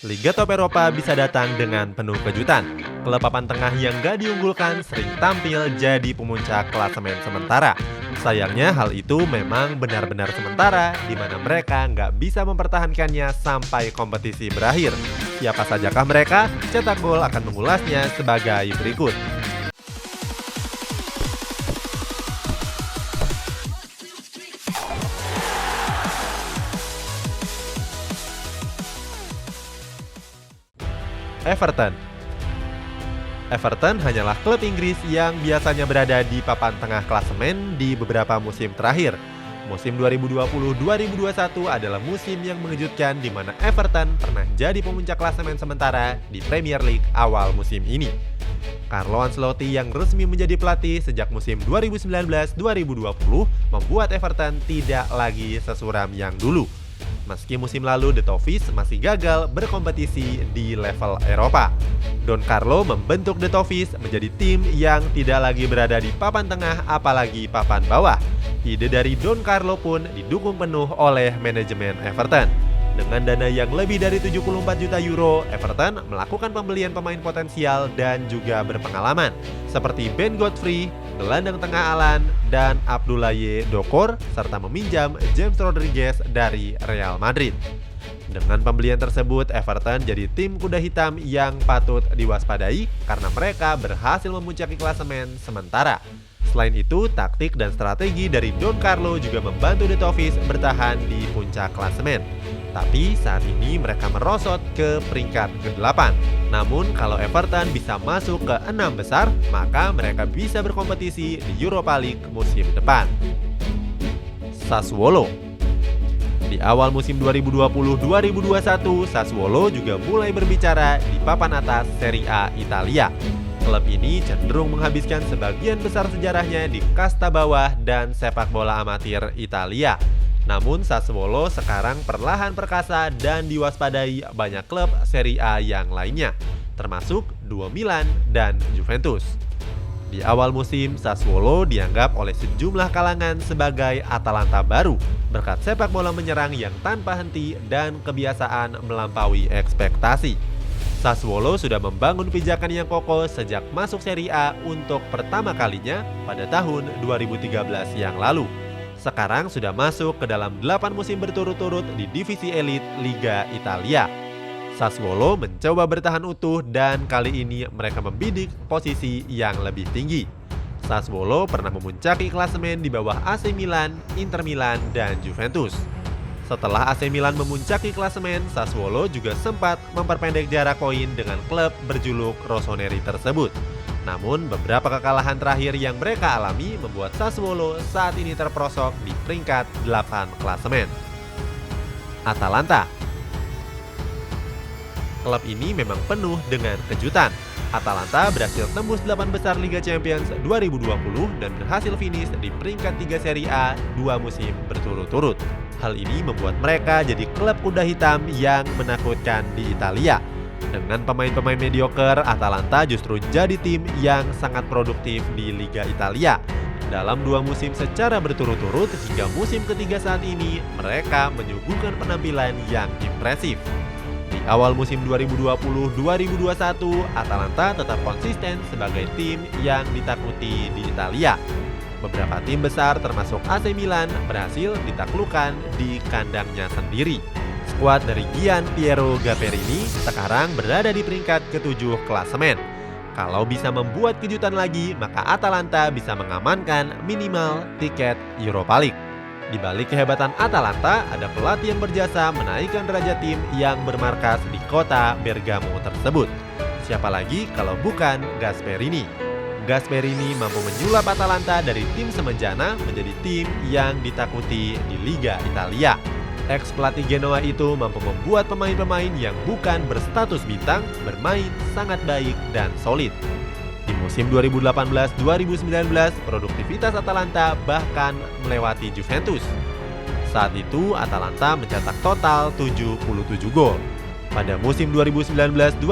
Liga Top Eropa bisa datang dengan penuh kejutan. Klub papan tengah yang gak diunggulkan sering tampil jadi pemuncak klasemen sementara. Sayangnya hal itu memang benar-benar sementara, di mana mereka nggak bisa mempertahankannya sampai kompetisi berakhir. Siapa sajakah mereka? Cetak Gol akan mengulasnya sebagai berikut. Everton hanyalah klub Inggris yang biasanya berada di papan tengah klasemen di beberapa musim terakhir. Musim 2020-2021 adalah musim yang mengejutkan di mana Everton pernah jadi pemuncak klasemen sementara di Premier League awal musim ini. Carlo Ancelotti yang resmi menjadi pelatih sejak musim 2019-2020 membuat Everton tidak lagi sesuram yang dulu. Meski musim lalu The Toffees masih gagal berkompetisi di level Eropa. Don Carlo membentuk The Toffees menjadi tim yang tidak lagi berada di papan tengah apalagi papan bawah. Ide dari Don Carlo pun didukung penuh oleh manajemen Everton. Dengan dana yang lebih dari 74 juta euro, Everton melakukan pembelian pemain potensial dan juga berpengalaman seperti Ben Godfrey, gelandang tengah Alan, dan Abdoulaye Doucoure, serta meminjam James Rodriguez dari Real Madrid. Dengan pembelian tersebut, Everton jadi tim kuda hitam yang patut diwaspadai karena mereka berhasil memuncaki klasemen sementara. Selain itu, taktik dan strategi dari Don Carlo juga membantu The Toffees bertahan di puncak klasemen. Tapi saat ini mereka merosot ke peringkat ke-8. Namun kalau Everton bisa masuk ke 6 besar, maka mereka bisa berkompetisi di Europa League musim depan. Sassuolo. Di awal musim 2020-2021, Sassuolo juga mulai berbicara di papan atas Serie A Italia. Klub ini cenderung menghabiskan sebagian besar sejarahnya di kasta bawah dan sepak bola amatir Italia. Namun Sassuolo sekarang perlahan perkasa dan diwaspadai banyak klub Serie A yang lainnya, termasuk Duo Milan dan Juventus. Di awal musim, Sassuolo dianggap oleh sejumlah kalangan sebagai Atalanta baru, berkat sepak bola menyerang yang tanpa henti dan kebiasaan melampaui ekspektasi. Sassuolo sudah membangun pijakan yang kokoh sejak masuk Serie A untuk pertama kalinya pada tahun 2013 yang lalu. Sekarang sudah masuk ke dalam 8 musim berturut-turut di divisi elit Liga Italia. Sassuolo mencoba bertahan utuh dan kali ini mereka membidik posisi yang lebih tinggi. Sassuolo pernah memuncaki klasemen di bawah AC Milan, Inter Milan, dan Juventus. Setelah AC Milan memuncaki klasemen, Sassuolo juga sempat memperpendek jarak poin dengan klub berjuluk Rossoneri tersebut. Namun beberapa kekalahan terakhir yang mereka alami membuat Sassuolo saat ini terperosok di peringkat 8 klasemen. Atalanta. Klub ini memang penuh dengan kejutan. Atalanta berhasil tembus 8 besar Liga Champions 2020 dan berhasil finish di peringkat 3 Serie A 2 musim berturut-turut. Hal ini membuat mereka jadi klub kuda hitam yang menakutkan di Italia. Dengan pemain-pemain mediocre, Atalanta justru jadi tim yang sangat produktif di Liga Italia. Dalam 2 musim secara berturut-turut hingga musim ketiga saat ini, mereka menyuguhkan penampilan yang impresif. Di awal musim 2020-2021, Atalanta tetap konsisten sebagai tim yang ditakuti di Italia. Beberapa tim besar termasuk AC Milan berhasil ditaklukkan di kandangnya sendiri. Skuad dari Gian Piero Gasperini sekarang berada di peringkat ke-7 klasemen. Kalau bisa membuat kejutan lagi, maka Atalanta bisa mengamankan minimal tiket Europa League. Di balik kehebatan Atalanta, ada pelatih yang berjasa menaikkan derajat tim yang bermarkas di kota Bergamo tersebut. Siapa lagi kalau bukan Gasperini? Gasperini mampu menyulap Atalanta dari tim semenjana menjadi tim yang ditakuti di Liga Italia. Ex-pelatih Genoa itu mampu membuat pemain-pemain yang bukan berstatus bintang bermain sangat baik dan solid. Di musim 2018-2019, produktivitas Atalanta bahkan melewati Juventus. Saat itu, Atalanta mencetak total 77 gol. Pada musim 2019-2020,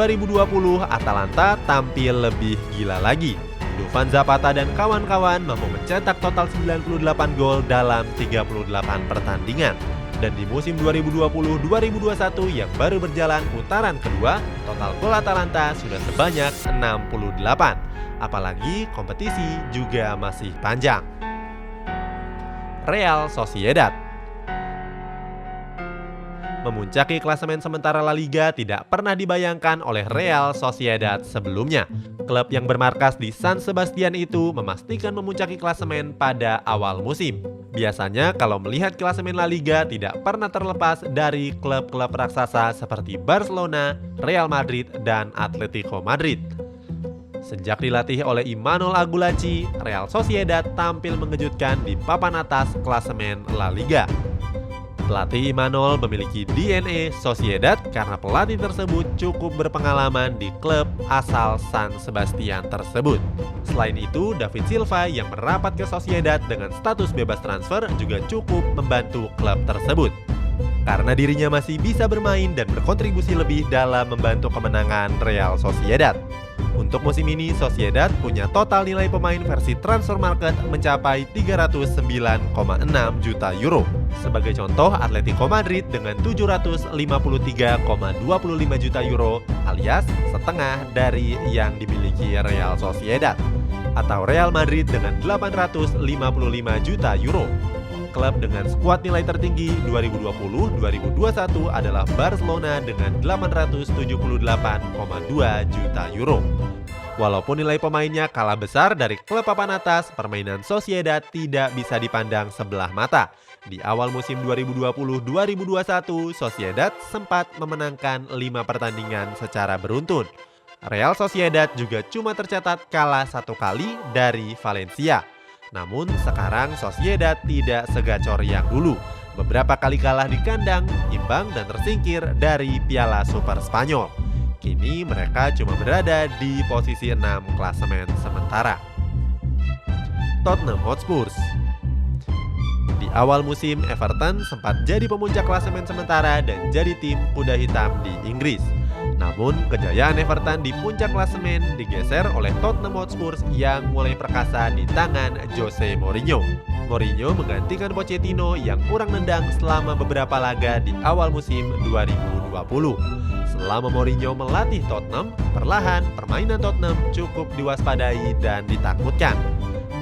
Atalanta tampil lebih gila lagi. Dufan Zapata dan kawan-kawan mampu mencetak total 98 gol dalam 38 pertandingan. Dan di musim 2020-2021 yang baru berjalan putaran kedua, total gol Atalanta sudah sebanyak 68. Apalagi kompetisi juga masih panjang. Real Sociedad memuncaki klasemen sementara La Liga tidak pernah dibayangkan oleh Real Sociedad sebelumnya. Klub yang bermarkas di San Sebastian itu memastikan memuncaki klasemen pada awal musim. Biasanya kalau melihat klasemen La Liga tidak pernah terlepas dari klub-klub raksasa seperti Barcelona, Real Madrid, dan Atletico Madrid. Sejak dilatih oleh Imanol Agulacci, Real Sociedad tampil mengejutkan di papan atas klasemen La Liga. Pelatih Imanol memiliki DNA Sociedad karena pelatih tersebut cukup berpengalaman di klub asal San Sebastian tersebut. Selain itu, David Silva yang merapat ke Sociedad dengan status bebas transfer juga cukup membantu klub tersebut. Karena dirinya masih bisa bermain dan berkontribusi lebih dalam membantu kemenangan Real Sociedad. Untuk musim ini, Sociedad punya total nilai pemain versi transfer market mencapai 309,6 juta euro. Sebagai contoh, Atletico Madrid dengan 753,25 juta euro alias setengah dari yang dimiliki Real Sociedad. Atau Real Madrid dengan 855 juta euro. Klub dengan skuad nilai tertinggi 2020-2021 adalah Barcelona dengan 878,2 juta euro. Walaupun nilai pemainnya kalah besar dari klub papan atas, permainan Sociedad tidak bisa dipandang sebelah mata. Di awal musim 2020-2021, Sociedad sempat memenangkan 5 pertandingan secara beruntun. Real Sociedad juga cuma tercatat kalah 1 kali dari Valencia. Namun sekarang Sociedad tidak segacor yang dulu. Beberapa kali kalah di kandang, imbang dan tersingkir dari Piala Super Spanyol. Kini mereka cuma berada di posisi 6 klasemen sementara. Tottenham Hotspur. Di awal musim, Everton sempat jadi pemuncak klasemen sementara dan jadi tim kuda hitam di Inggris. Namun, kejayaan Everton di puncak klasemen digeser oleh Tottenham Hotspur yang mulai perkasa di tangan Jose Mourinho. Mourinho menggantikan Pochettino yang kurang nendang selama beberapa laga di awal musim 2020. Selama Mourinho melatih Tottenham, perlahan permainan Tottenham cukup diwaspadai dan ditakutkan.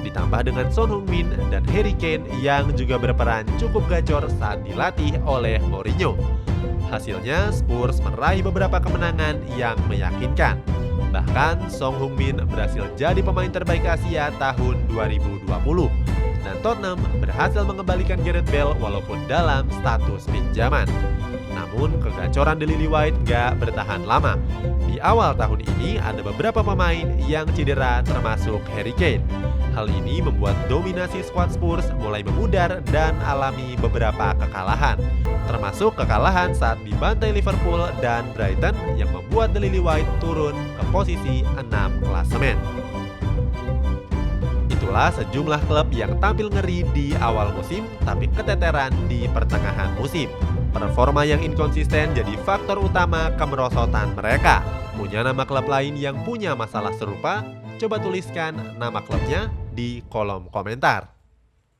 Ditambah dengan Son Heung-min dan Harry Kane yang juga berperan cukup gacor saat dilatih oleh Mourinho. Hasilnya, Spurs meraih beberapa kemenangan yang meyakinkan. Bahkan, Son Heung-min berhasil jadi pemain terbaik Asia tahun 2020. Dan Tottenham berhasil mengembalikan Gareth Bale walaupun dalam status pinjaman. Namun, kegacoran The Lily White gak bertahan lama. Di awal tahun ini ada beberapa pemain yang cedera termasuk Harry Kane. Hal ini membuat dominasi skuad Spurs mulai memudar dan alami beberapa kekalahan. Termasuk kekalahan saat dibantai Liverpool dan Brighton yang membuat The Lily White turun ke posisi 6 klasemen. Itulah sejumlah klub yang tampil ngeri di awal musim tapi keteteran di pertengahan musim. Performa yang inkonsisten jadi faktor utama kemerosotan mereka. Punya nama klub lain yang punya masalah serupa? Coba tuliskan nama klubnya di kolom komentar.